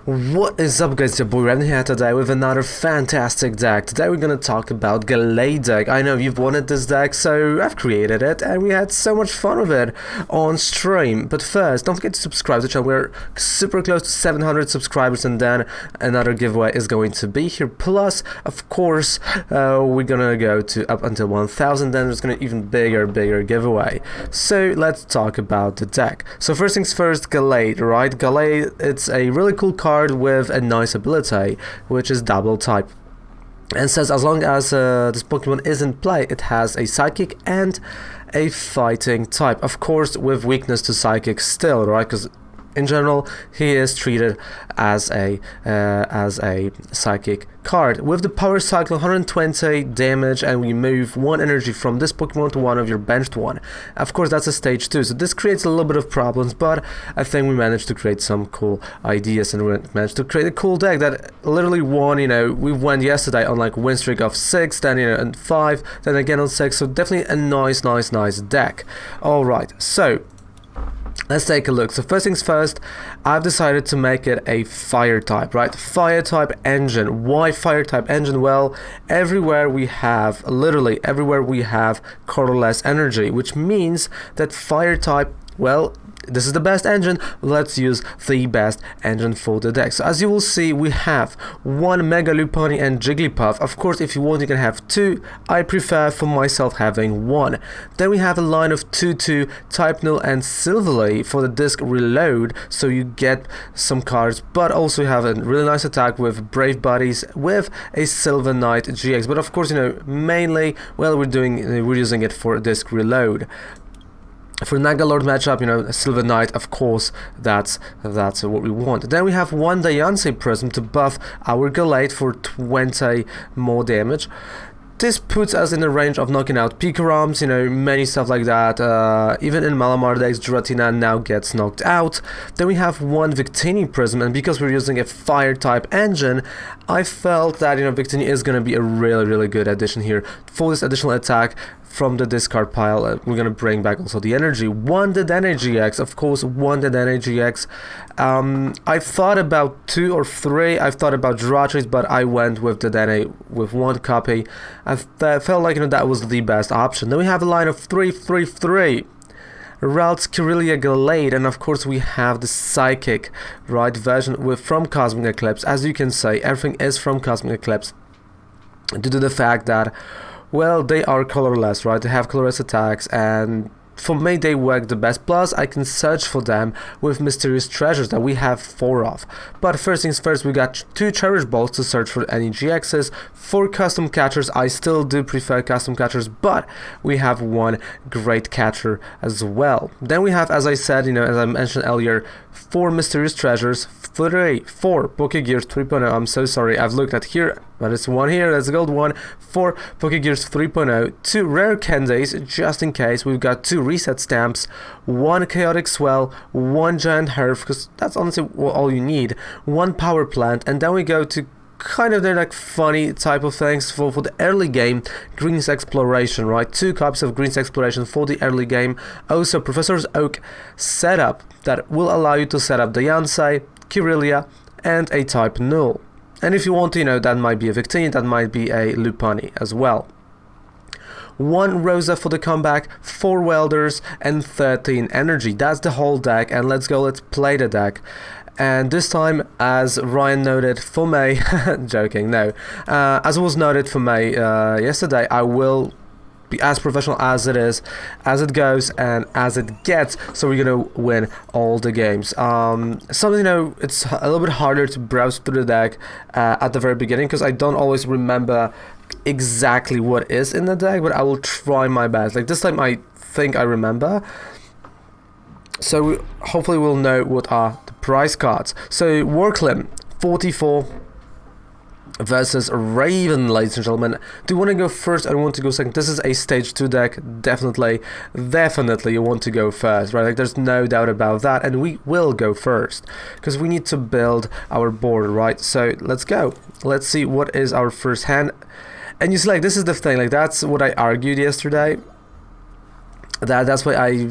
What is up, guys? Your boy Ren here today with another fantastic deck. Today we're gonna talk about Gallade deck. I know you've wanted this deck, so I've created it and we had so much fun with it on stream. But first, don't forget to subscribe to the channel. We're super close to 700 subscribers and then another giveaway is going to be here. Plus, of course, we're gonna go to up until 1000, then there's gonna be even bigger giveaway. So let's talk about the deck. So first things first, Gallade, right? Gallade, it's a really cool card with a nice ability, which is double type, and says as long as this Pokemon is in play, it has a psychic and a fighting type, of course with weakness to psychic still, right? Because in general he is treated as a psychic card. With the power cycle, 120 damage, and we move one energy from this Pokemon to one of your benched one. Of course that's a stage 2, so this creates a little bit of problems, but I think we managed to create some cool ideas and we managed to create a cool deck that literally won. You know, we went yesterday on like win streak of 6, then and 5, then again on 6, so definitely a nice deck. Alright, so let's take a look. So first things first, I've decided to make it a fire type, right? Fire type engine. Why fire type engine? Well, literally everywhere we have colorless energy, which means that fire type, well, this is the best engine. Let's use the best engine for the deck. So as you will see, we have one Mega Lopunny and Jigglypuff. Of course, if you want, you can have 2. I prefer for myself having 1. Then we have a line of 2/2 Type Null and Silvally for the disc reload, so you get some cards, but also you have a really nice attack with Brave Buddies with a Silvally-GX. But of course, you know, mainly, well, we're using it for disc reload. For Naga Lord matchup, you know, Silver Knight, of course, that's what we want. Then we have one Diancie Prism to buff our Gallade for 20 more damage. This puts us in the range of knocking out Picarams, you know, many stuff like that. Even in Malamar decks, Giratina now gets knocked out. Then we have one Victini Prism, and because we're using a fire type engine, I felt that, you know, Victini is going to be a really good addition here for this additional attack from the discard pile. We're gonna bring back also the energy. One Dedenne-GX, of course, one Dedenne-GX. I thought about 2 or 3. I've thought about Jirachi's, but I went with Dedenne with 1 copy. I felt like, you know, that was the best option. Then we have a line of 3/3/3. Ralts Kirlia Gallade, and of course we have the psychic, right, version from Cosmic Eclipse. As you can say, everything is from Cosmic Eclipse due to the fact that, well, they are colorless, right? They have colorless attacks, and for me they work the best. Plus I can search for them with Mysterious Treasures that we have 4 of. But first things first, we got 2 Cherish Balls to search for any GXs. 4 Custom Catchers. I still do prefer Custom Catchers, but we have 1 Great Catcher as well. Then we have, as I said, you know, as I mentioned earlier, 4 Mysterious Treasures, 4 Pokégears 3.0. I'm so sorry, I've looked at here, but it's 1 here, that's the gold one. 4 Pokégears 3.0, 2 Rare Candies, just in case. We've got 2 Reset Stamps, 1 Chaotic Swell, 1 Giant Hearth, because that's honestly all you need, 1 Power Plant, and then we go to kind of they're like funny type of things for the early game. Green's Exploration, right? 2 copies of Green's Exploration for the early game. Also Professor's Oak setup that will allow you to set up Diancie, Kirlia, and a type Null. And if you want to, you know, that might be a Victini, that might be a Lopunny as well. 1 Rosa for the comeback, 4 Welders, and 13 energy. That's the whole deck, and let's play the deck. And this time, as Ryan noted for me, joking, no, as was noted for me yesterday, I will be as professional as it is, as it goes, and as it gets, so we're gonna win all the games. Something, you know, it's a little bit harder to browse through the deck at the very beginning, because I don't always remember exactly what is in the deck, but I will try my best. Like this time I think I remember, so hopefully we'll know what are the prize cards. So Warclim 44 versus Raven, ladies and gentlemen. Do you want to go first? I want to go second. This is a stage 2 deck. Definitely you want to go first, right? Like there's no doubt about that, and we will go first because we need to build our board, right? So let's go. Let's see what is our first hand. And you see, like, this is the thing, like that's what I argued yesterday. That's why I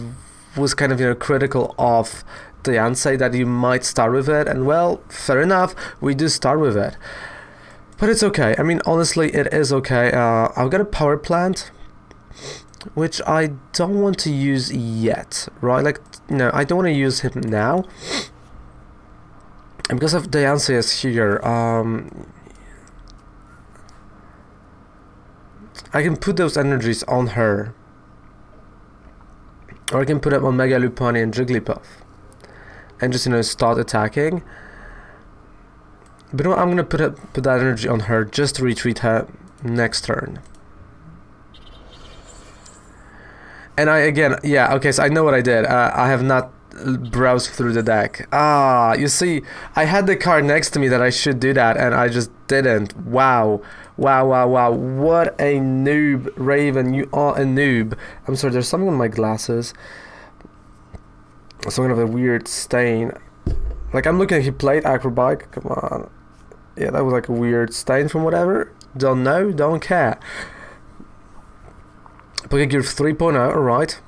was kind of, you know, critical of Diancie that you might start with it, and well, fair enough, we do start with it. But it's okay. I mean, honestly, it is okay. I've got a Power Plant, which I don't want to use yet, right? Like, no, I don't want to use him now. And because of Diancie is here, I can put those energies on her. Or I can put them on Mega Lopunny and Jigglypuff. And just, start attacking. But I'm gonna put that energy on her just to retreat her next turn. And so I know what I did. I have not browsed through the deck. You see, I had the card next to me that I should do that, and I just didn't. Wow. What a noob, Raven. You are a noob. I'm sorry, there's something on my glasses. Some kind of a weird stain. Like, I'm looking at he played Acrobat. Come on. Yeah, that was like a weird stain from whatever. Don't know, don't care. Pokégear 3.0, alright.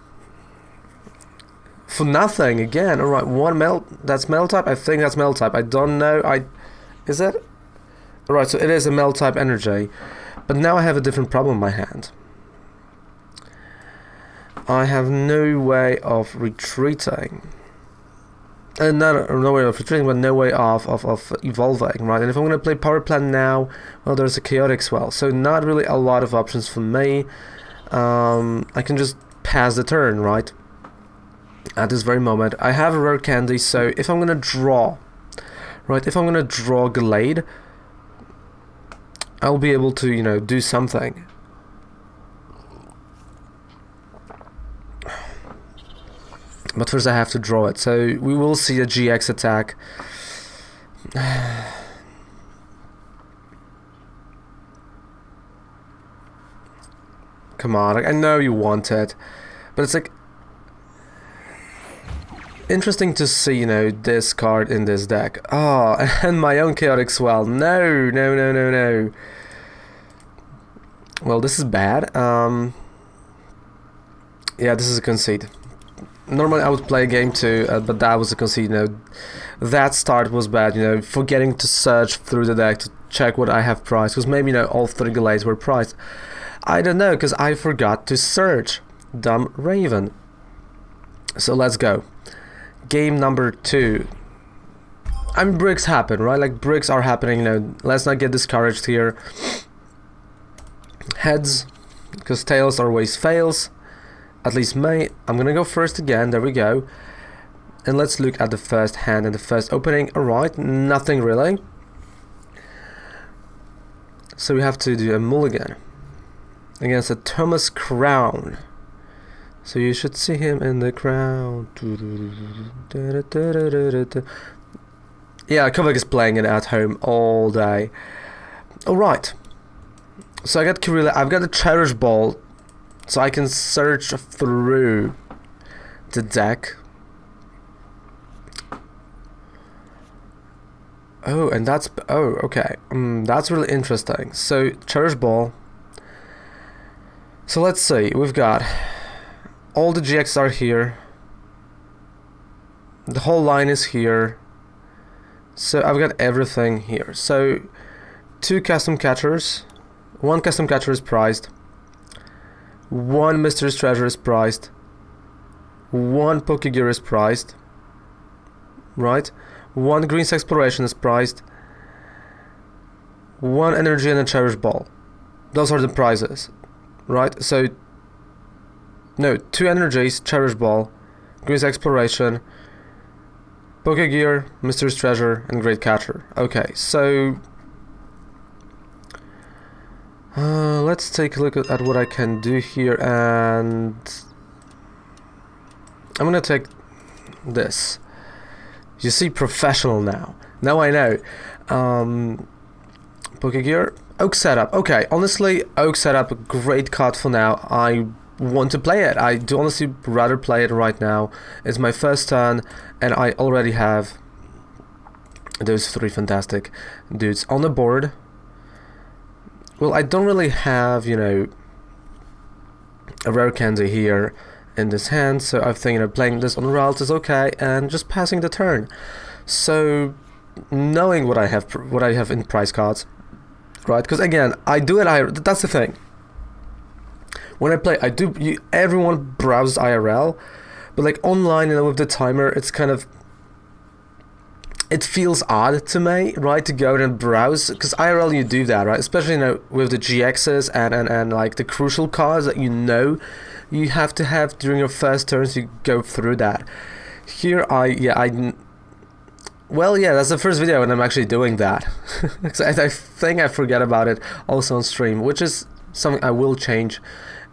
For nothing, again, alright. One melt, that's melt type? I think that's melt type. I don't know, is it? Alright, so it is a melt type energy. But now I have a different problem in my hand. I have no way of retreating. No way of retreating, but no way of evolving, right? And if I'm going to play Power Plant now, well, there's a Chaotic Swell. So not really a lot of options for me. I can just pass the turn, right? At this very moment. I have a Rare Candy, so if I'm going to draw, right? If I'm going to draw Gallade, I'll be able to, do something. But first I have to draw it, so we will see a GX attack. Come on, I know you want it, but it's like interesting to see, this card in this deck. And my own Chaotic Swell. No. Well, this is bad. Yeah, this is a concede. Normally I would play game 2, but that was a concede. That start was bad. Forgetting to search through the deck to check what I have priced, because maybe all 3 Gallades were priced. I don't know, because I forgot to search. Dumb Raven. So let's go. Game number 2. I mean, bricks happen, right? Like, bricks are happening. Let's not get discouraged here. Heads, because tails always fails. At least me. I'm gonna go first again. There we go. And let's look at the first hand and the first opening. Alright, nothing really. So we have to do a mulligan against a Thomas Crown. So you should see him in the crown. Yeah, Kovac is playing it at home all day. Alright. So I got Kirlia. I've got a Cherish Ball. So I can search through the deck. Oh, and that's... Oh, okay. That's really interesting. So, Cherish Ball. So let's see. We've got... All the GX are here. The whole line is here. So I've got everything here. So, 2 custom catchers. 1 custom catcher is priced. 1 Mysterious Treasure is priced. 1 Pokégear is priced. Right? 1 Green Exploration is priced. 1 Energy and a Cherish Ball. Those are the prizes. Right? So, no, 2 Energies, Cherish Ball, Green Exploration, Pokégear, Mysterious Treasure, and Great Catcher. Okay, so... let's take a look at what I can do here, and I'm gonna take this. You see, professional now. Now I know. Pokégear, Oak Setup. Okay, honestly, Oak Setup, great card for now. I want to play it. I do honestly rather play it right now. It's my first turn, and I already have those 3 fantastic dudes on the board. Well, I don't really have, a Rare Candy here, in this hand, so I think, you know, playing this on Ralts is okay, and just passing the turn. So knowing what I have in prize cards, right? Because again, I do it. That's the thing. When I play, everyone browses IRL, but like online, you know, with the timer, it's kind of, it feels odd to me, right, to go and browse, because IRL you do that, right, especially, you know, with the GXs and like the crucial cards that you know you have to have during your first turns, you go through that. Here well, yeah, that's the first video when I'm actually doing that. I think I forget about it also on stream, which is something I will change,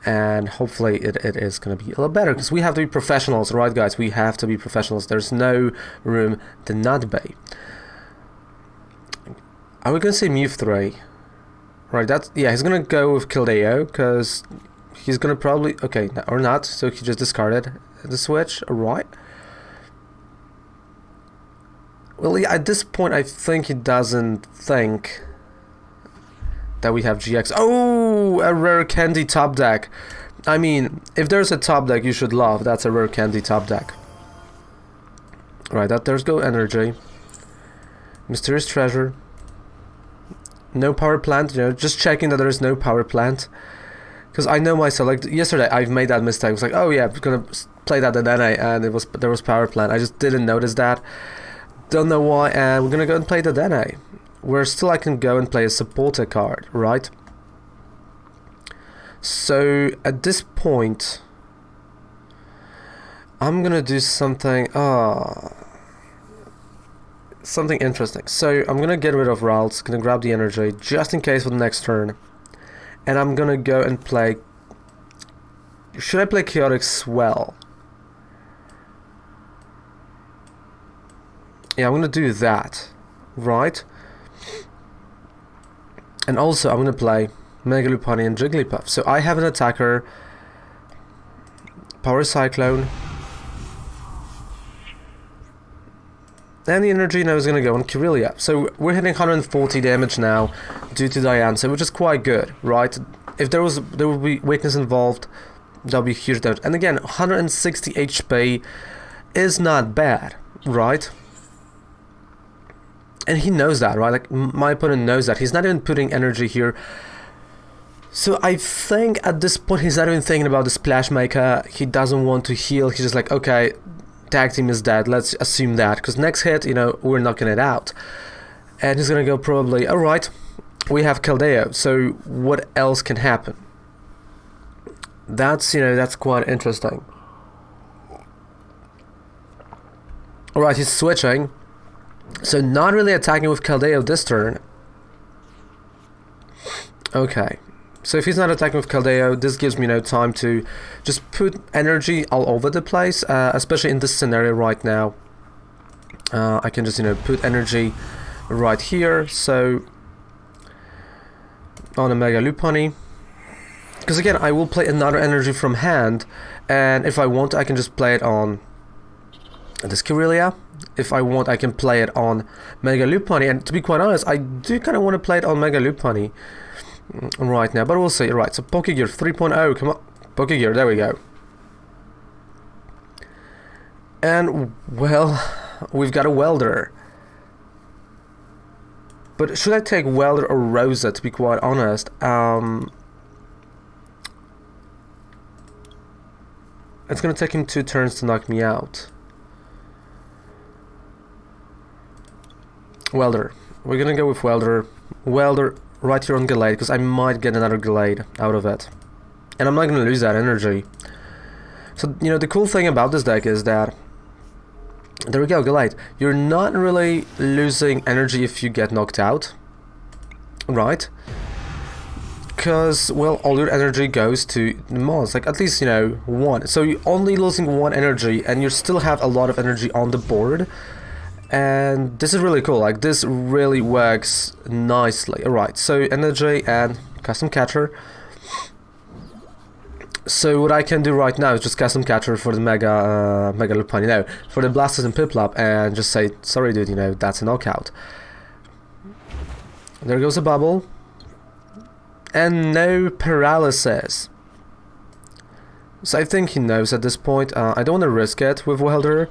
and hopefully it is going to be a lot better, because we have to be professionals, right, guys? We have to be professionals. There's no room to not be. Are we going to say Mew 3? Right, yeah, he's going to go with Keldeo, because he's going to probably, okay, or not, so he just discarded the switch, alright. Well, yeah, at this point, I think he doesn't think that we have GX. Oh, a Rare Candy top deck. I mean, if there's a top deck you should love, that's a Rare Candy top deck. Right, there's Go Energy. Mysterious Treasure. No Power Plant, you know, just checking that there is no Power Plant. Because I know myself, like yesterday I've made that mistake. I was like, oh yeah, I'm gonna play that Dedenne, and there was Power Plant. I just didn't notice that. Don't know why, and we're gonna go and play the Dedenne, where still I can go and play a supporter card, right? So at this point, I'm gonna do something something interesting. So I'm gonna get rid of Ralts, gonna grab the energy just in case for the next turn, and I'm gonna go and play. Should I play Chaotic Swell? Yeah, I'm gonna do that, right? And also I'm gonna play Mega Lopunny and Jigglypuff. So I have an attacker, Power Cyclone, and the energy now is gonna go on Kirlia. So we're hitting 140 damage now due to Diancie, which is quite good, right? If there would be weakness involved, that'll be huge damage. And again, 160 HP is not bad, right? And he knows that, right? Like, my opponent knows that. He's not even putting energy here. So I think at this point he's not even thinking about the Splash Maker. He doesn't want to heal. He's just like, okay, tag team is dead. Let's assume that. Because next hit, you know, we're knocking it out. And he's going to go probably, alright, we have Keldeo. So what else can happen? That's, you know, that's quite interesting. Alright, he's switching. So not really attacking with Keldeo this turn. Okay. So if he's not attacking with Keldeo, this gives me no time to just put energy all over the place, especially in this scenario right now. I can just, you know, put energy right here, so on a Mega Lopunny. Because again, I will play another energy from hand, and if I want, I can just play it on this Kirlia. If I want, I can play it on Mega Lopunny, and to be quite honest, I do kind of want to play it on Mega Lopunny right now, but we'll see. Right, so Pokégear 3.0, come on, Pokégear, there we go. And, well, we've got a Welder. But should I take Welder or Rosa, to be quite honest? It's going to take him 2 turns to knock me out. Welder. We're gonna go with Welder. Welder right here on Gallade, because I might get another Gallade out of it. And I'm not gonna lose that energy. So, you know, the cool thing about this deck is that, there we go, Gallade. You're not really losing energy if you get knocked out, right? Because, well, all your energy goes to the mons, like at least, you know, 1. So you're only losing 1 energy, and you still have a lot of energy on the board. And this is really cool, like this really works nicely. Alright, so energy and custom catcher. So what I can do right now is just custom catcher for the Mega Lopunny, no, for the Blastoise and Piplup, and just say, sorry dude, you know, that's a knockout. There goes a bubble. And no paralysis. So I think he knows at this point. I don't want to risk it with Welder.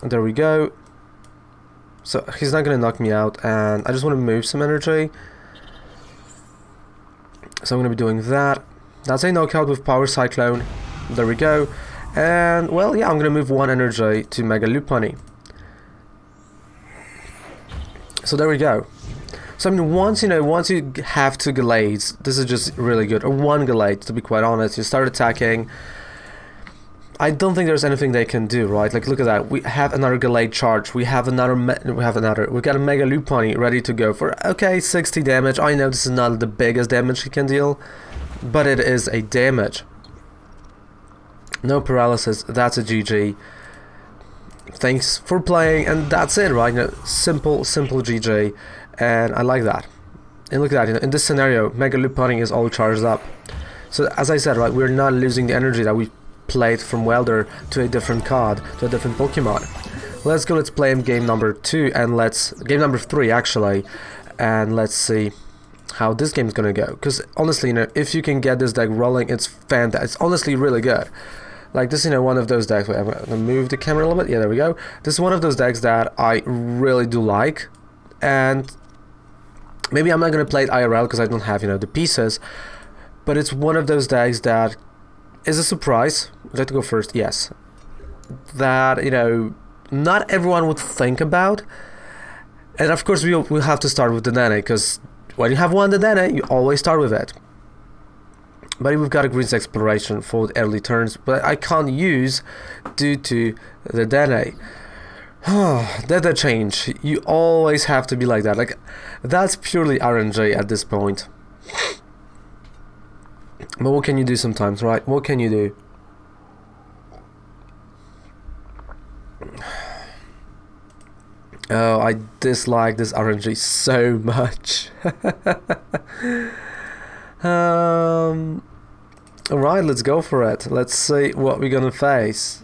There we go. So he's not going to knock me out, and I just want to move some energy. So I'm going to be doing that. That's a knockout with Power Cyclone. There we go. And, well, yeah, I'm going to move one energy to Mega Lopunny. So there we go. So I mean, once you have two Gallades, this is just really good. Or one Gallade, to be quite honest. You start attacking. I don't think there's anything they can do, right? Like, look at that. We have another Gallade charge. We got a Mega Lopunny ready to go for, okay, 60 damage. I know this is not the biggest damage he can deal, but it is a damage. No paralysis. That's a GG. Thanks for playing, and that's it, right? Simple GG, and I like that. And look at that. In this scenario, Mega Lopunny is all charged up. So as I said, right, we're not losing the energy that we played from Welder to a different card, to a different Pokemon. Let's go, let's play in game number 2, and game number 3 actually, and let's see how this game is gonna go. Because honestly, if you can get this deck rolling, it's fantastic. It's honestly really good. Like this, one of those decks. Wait, I'm gonna move the camera a little bit. Yeah, there we go. This is one of those decks that I really do like, and maybe I'm not gonna play it IRL because I don't have the pieces, but it's one of those decks that is a surprise. Would you like to go first? Yes. That, not everyone would think about. And of course, we'll have to start with the Dedenne, because when you have one Dedenne, you always start with it. But we've got a Green's Exploration for the early turns, but I can't use due to the Dedenne. Data change. You always have to be like that. Like, that's purely RNG at this point. But what can you do sometimes, right? What can you do? Oh, I dislike this RNG so much. Alright, let's go for it. Let's see what we're gonna face.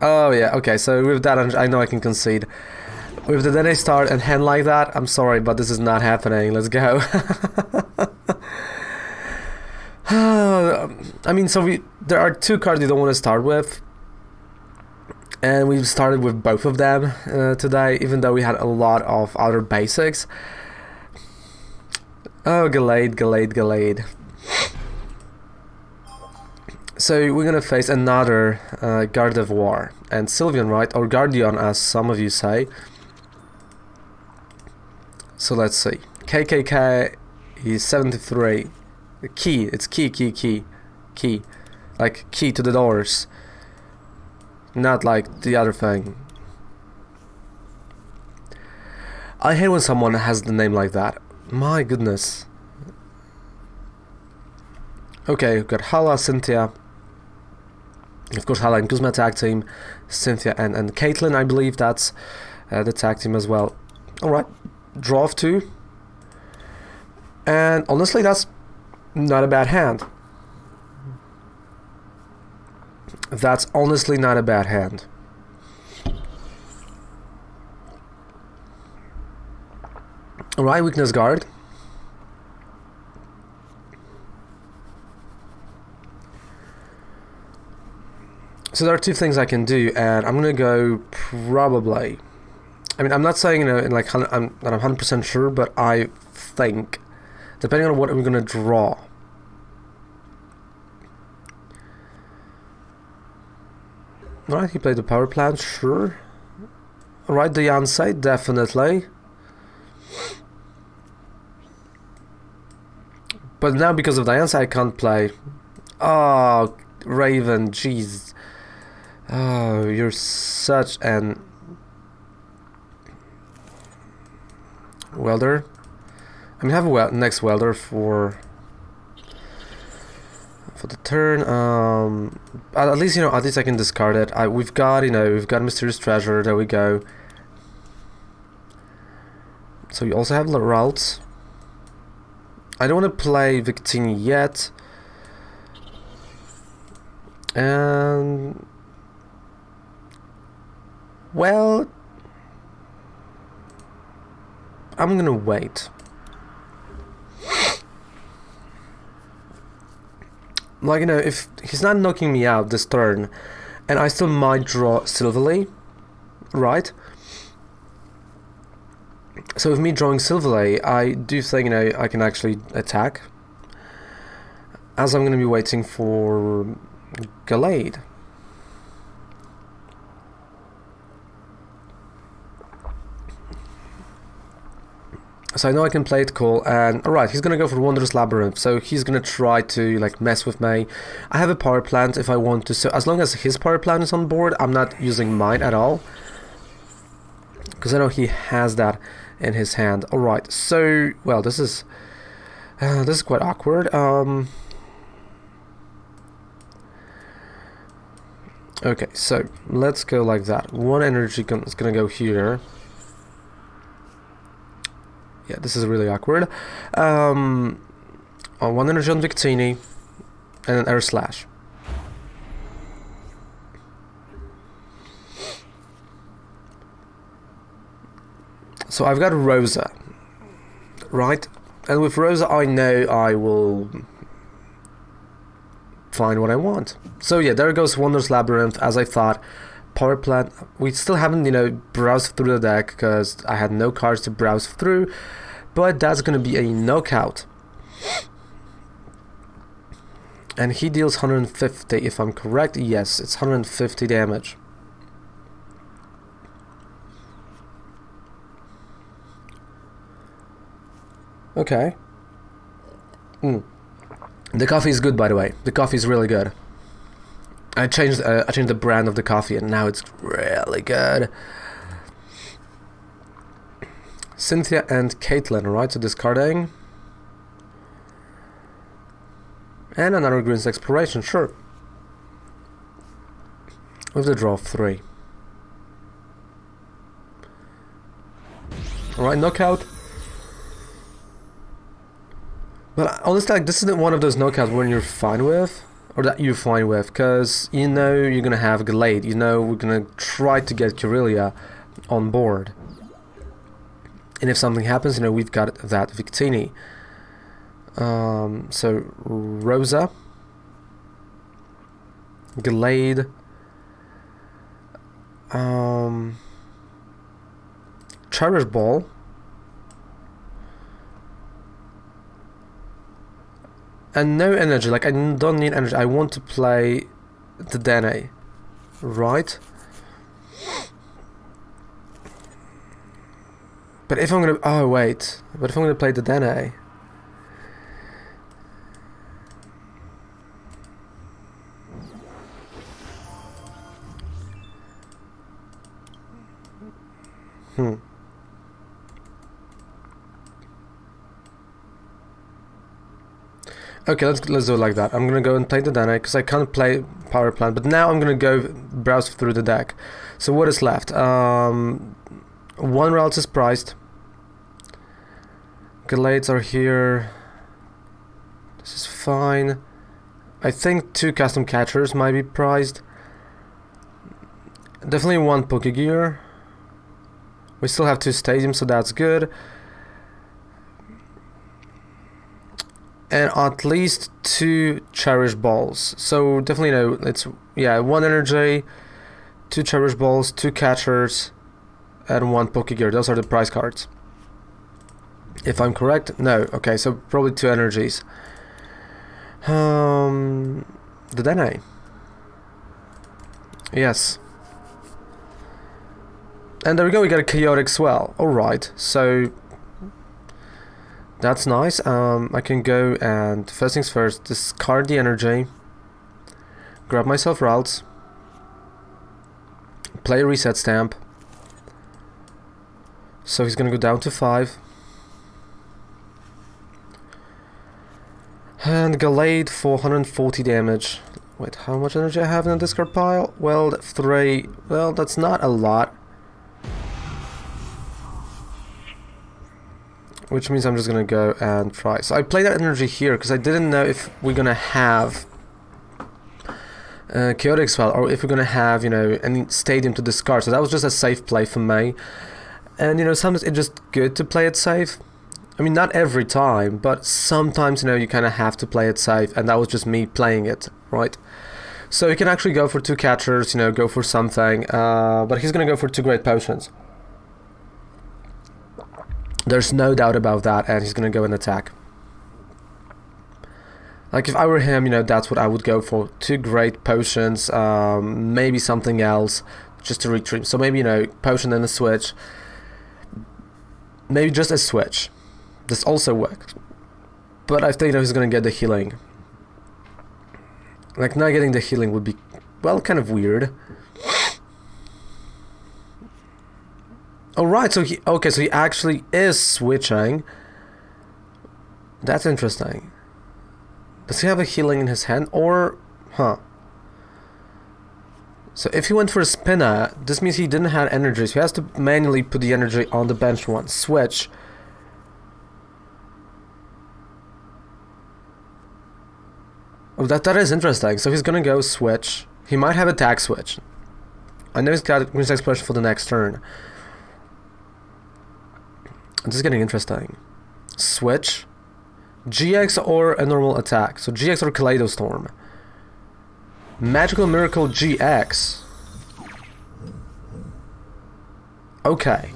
Oh yeah, okay, so with that, I know I can concede. With the Dedenne start and hand like that, I'm sorry, but this is not happening. Let's go. I mean, so there are two cards you don't want to start with, and we've started with both of them today, even though we had a lot of other basics. Oh, Gallade. So we're gonna face another Gardevoir and Sylveon, right? Or Guardian, as some of you say. So let's see. KKK is 73. Key. It's key. Like key to the doors. Not like the other thing. I hate when someone has the name like that. My goodness. Okay, we've got Hala, Cynthia. Of course, Hala and Kuzma tag team. Cynthia and Caitlyn, I believe that's the tag team as well. Alright, draw of 2. And honestly, that's not a bad hand. That's honestly not a bad hand. Alright, weakness guard. So there are two things I can do, and I'm gonna go probably. I mean, I'm not saying I'm not 100% sure, but I think, depending on what I'm gonna draw. Alright, he played the Power Plant, sure. Alright, Diancie, definitely. But now because of Diancie, I can't play. Oh, Raven, jeez. Oh, you're such an Welder. I mean, have a next Welder for the turn. At least I can discard it. We've got Mysterious Treasure. There we go. So we also have Ralts. I don't want to play Victini yet. And well, I'm gonna wait. like, you know, if he's not knocking me out this turn, and I still might draw Silvally, right? So with me drawing Silvally, I do think, you know, I can actually attack, as I'm going to be waiting for Gallade. So I know I can play it cool, and alright, he's gonna go for Wondrous Labyrinth, so he's gonna try to like mess with me. I have a power plant if I want to, so as long as his power plant is on board, I'm not using mine at all, because I know he has that in his hand. Alright, so, well, this is quite awkward. Okay, so let's go like that. One energy is gonna go here. Yeah, this is really awkward. One energy on Victini, and an Air Slash. So I've got Rosa, right? And with Rosa, I know I will find what I want. So yeah, there goes Wondrous Labyrinth, as I thought. Power Plant, we still haven't, you know, browsed through the deck because I had no cards to browse through, but that's going to be a knockout. And he deals 150, if I'm correct. Yes, it's 150 damage. Okay. The coffee is good, by the way. The coffee is really good. I changed the brand of the coffee, and now it's really good. Cynthia and Caitlin, right? So discarding. And another Greens Exploration, sure. With the draw of 3. Alright, knockout. But honestly, like, this isn't one of those knockouts when you're fine with. Or that you're fine with, because you know you're gonna have Gallade, you know we're gonna try to get Kirlia on board. And if something happens, you know we've got that Victini. So Rosa, Gallade, Cherish Ball, and no energy, like I don't need energy, I want to play the Dedenne, right? But if I'm gonna, oh wait, but if I'm gonna play the Dedenne, Okay, let's do it like that. I'm gonna go and play the Dedenne because I can't play Power Plant, but now I'm gonna go browse through the deck. So what is left? One Ralts is priced. Gallades are here. This is fine. I think 2 custom catchers might be prized. Definitely 1 Pokégear. We still have 2 stadiums, so that's good. And at least 2 Cherish Balls. So definitely, you know, it's, yeah, 1 energy, 2 Cherish Balls, 2 catchers, and 1 Pokégear. Those are the prize cards. If I'm correct? No. Okay, so probably 2 energies. The Dedenne. Yes. And there we go, we got a Chaotic Swell. Alright, so that's nice. I can go and, first things first, discard the energy, grab myself Ralts, play a Reset Stamp. So he's gonna go down to 5. And Gallade for 140 damage. Wait, how much energy I have in the discard pile? Well, 3. Well, that's not a lot. Which means I'm just gonna go and try. So I play that energy here because I didn't know if we're gonna have Chaotic Swell or if we're gonna have, you know, any stadium to discard. So that was just a safe play for me. And you know, sometimes it's just good to play it safe. I mean, not every time, but sometimes, you know, you kind of have to play it safe, and that was just me playing it, right? So he can actually go for 2 catchers, you know, go for something, but he's gonna go for 2 great potions. There's no doubt about that, and he's gonna go and attack. Like, if I were him, you know, that's what I would go for. 2 great potions, maybe something else, just to retreat. So maybe, you know, potion and a switch. Maybe just a switch. This also works. But I think, you know, he's gonna get the healing. Like, not getting the healing would be, well, kind of weird. Alright, so he actually is switching. That's interesting. Does he have a healing in his hand, or... Huh. So if he went for a spinner, this means he didn't have energy, so he has to manually put the energy on the bench once. Switch. Oh, that is interesting. So he's gonna go switch. He might have attack switch. I know he's got Green Expression for the next turn. This is getting interesting. Switch. GX or a normal attack. So GX or Kaleido Storm. Magical Miracle GX. Okay.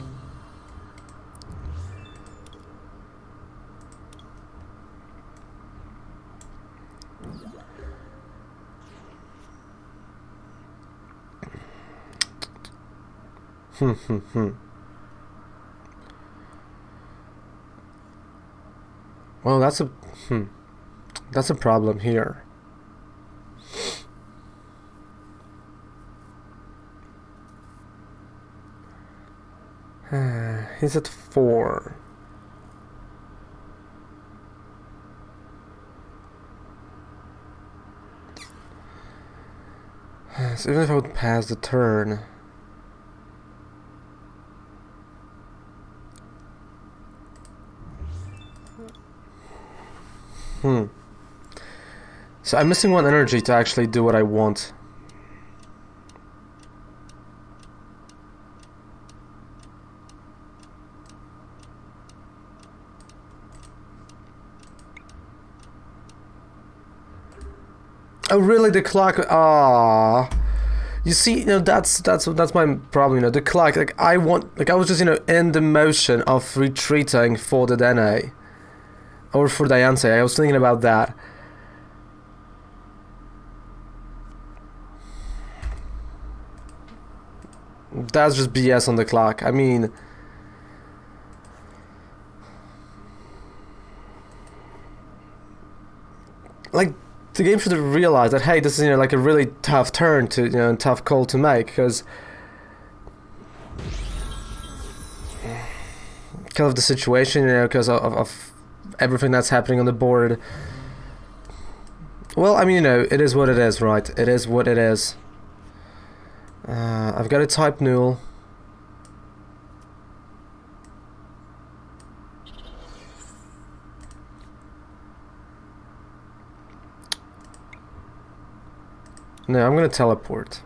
Well, that's a problem here. He's at 4. So even if I would pass the turn, so I'm missing 1 energy to actually do what I want. Oh really, the clock? Ah, you see, you know, that's my problem. You know, the clock. Like I was just, you know, in the motion of retreating for the Dedenne, or for Diancie. I was thinking about that. That's just BS on the clock. I mean, like, the game should realize that, hey, this is, you know, like a really tough turn to, you know, tough call to make, because of the situation, you know, because of everything that's happening on the board. Well, I mean, you know, it is what it is, right? It is what it is. I've got a type Null. No, I'm gonna teleport.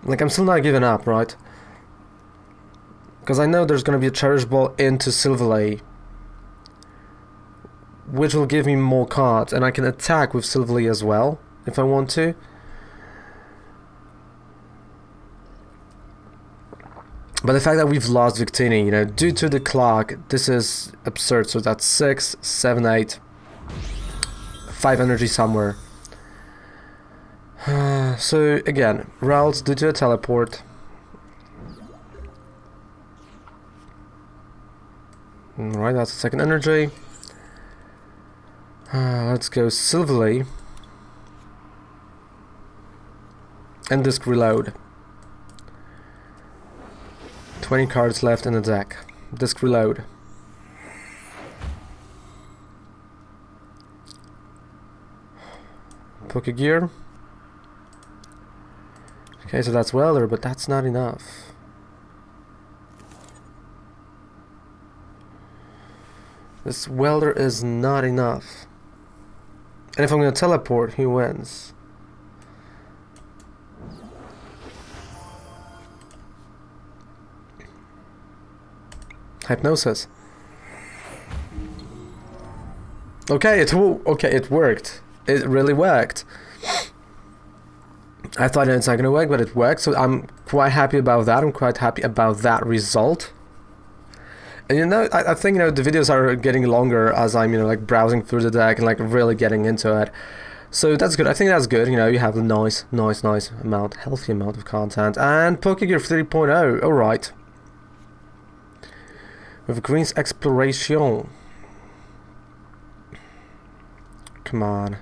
Like, I'm still not giving up, right? Because I know there's gonna be a Cherish Ball into Silvally, which will give me more cards, and I can attack with Silvally as well, if I want to. But the fact that we've lost Victini, you know, due to the clock, this is absurd. So that's 6, 7, 8, 5 energy somewhere. So again, Ralts due to a teleport. Alright, that's the second energy. Let's go Silvally. And disc reload. 20 cards left in the deck. Disc reload. Pokégear. Okay, so that's Welder, but that's not enough. This Welder is not enough. And if I'm going to teleport, he wins. Hypnosis. Okay, it worked. It really worked. I thought it's not gonna work, but it worked, so I'm quite happy about that. I'm quite happy about that result. And you know, I think, you know, the videos are getting longer as I'm, you know, like browsing through the deck and like really getting into it. So that's good. I think that's good. You know, you have a nice amount, healthy amount of content. And Pokégear 3.0, alright. With Green's Exploration. Come on.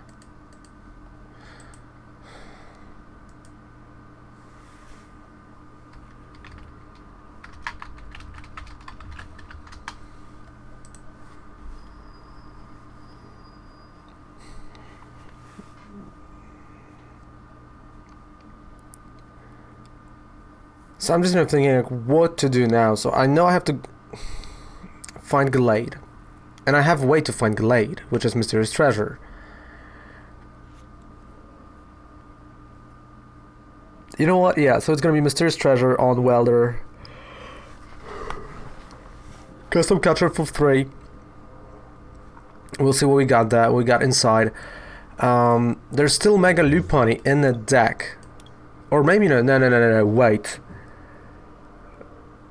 So I'm just thinking like what to do now. So I know I have to find Gallade. And I have a way to find Gallade, which is Mysterious Treasure. You know what? Yeah, so it's gonna be Mysterious Treasure on Welder. Custom catcher for 3. We'll see what we got there. We got inside. There's still Mega Lopunny in the deck. Or maybe no, wait.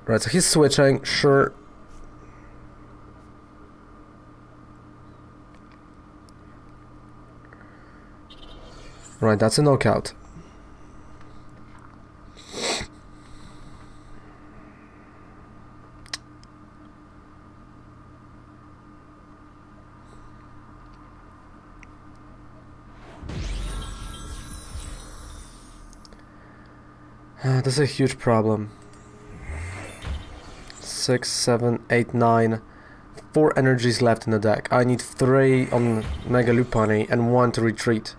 Right, so he's switching, sure. Right, that's a knockout. This is a huge problem. 6, 7, 8, 9. 4 energies left in the deck. I need 3 on Mega Lopunny and 1 to retreat.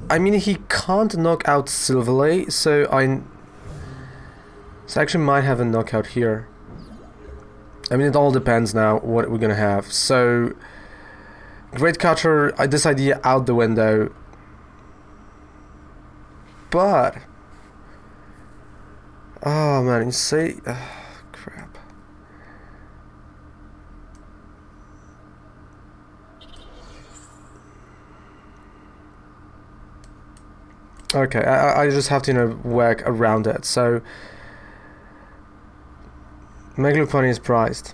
I mean, he can't knock out Silvally, so I actually might have a knockout here. I mean, it all depends now what we're gonna have. So, Great Catcher, this idea out the window. But, oh man, you see, crap. Okay, I just have to, you know, work around it. So, Mega Lopunny is prized.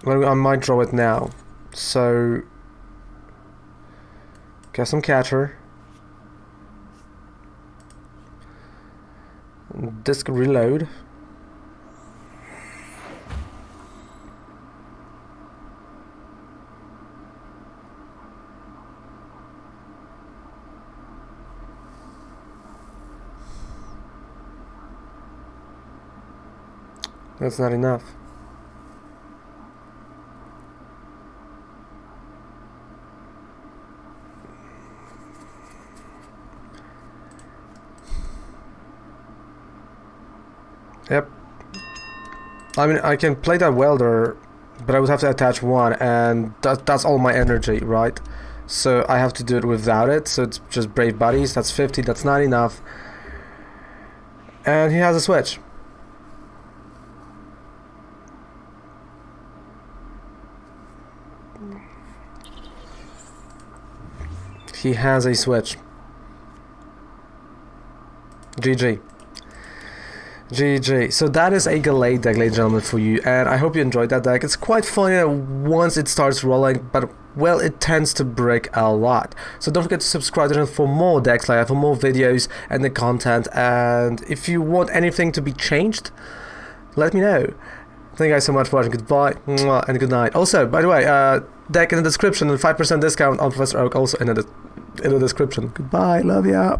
Well, I might draw it now. So, custom catcher. Disc reload. That's not enough. Yep. I mean, I can play that Welder, but I would have to attach 1, and that's all my energy, right? So I have to do it without it, so it's just Brave Buddies. That's 50, that's not enough. And he has a switch. He has a switch. GG. GG. So that is a Gallade deck, ladies and gentlemen, for you, and I hope you enjoyed that deck. It's quite funny once it starts rolling, but well, it tends to break a lot. So don't forget to subscribe to the channel for more decks like that, for more videos and the content, and if you want anything to be changed, let me know. Thank you guys so much for watching. Goodbye and good night. Also, by the way, deck in the description and 5% discount on Professor Oak also in the description. Goodbye. Love ya.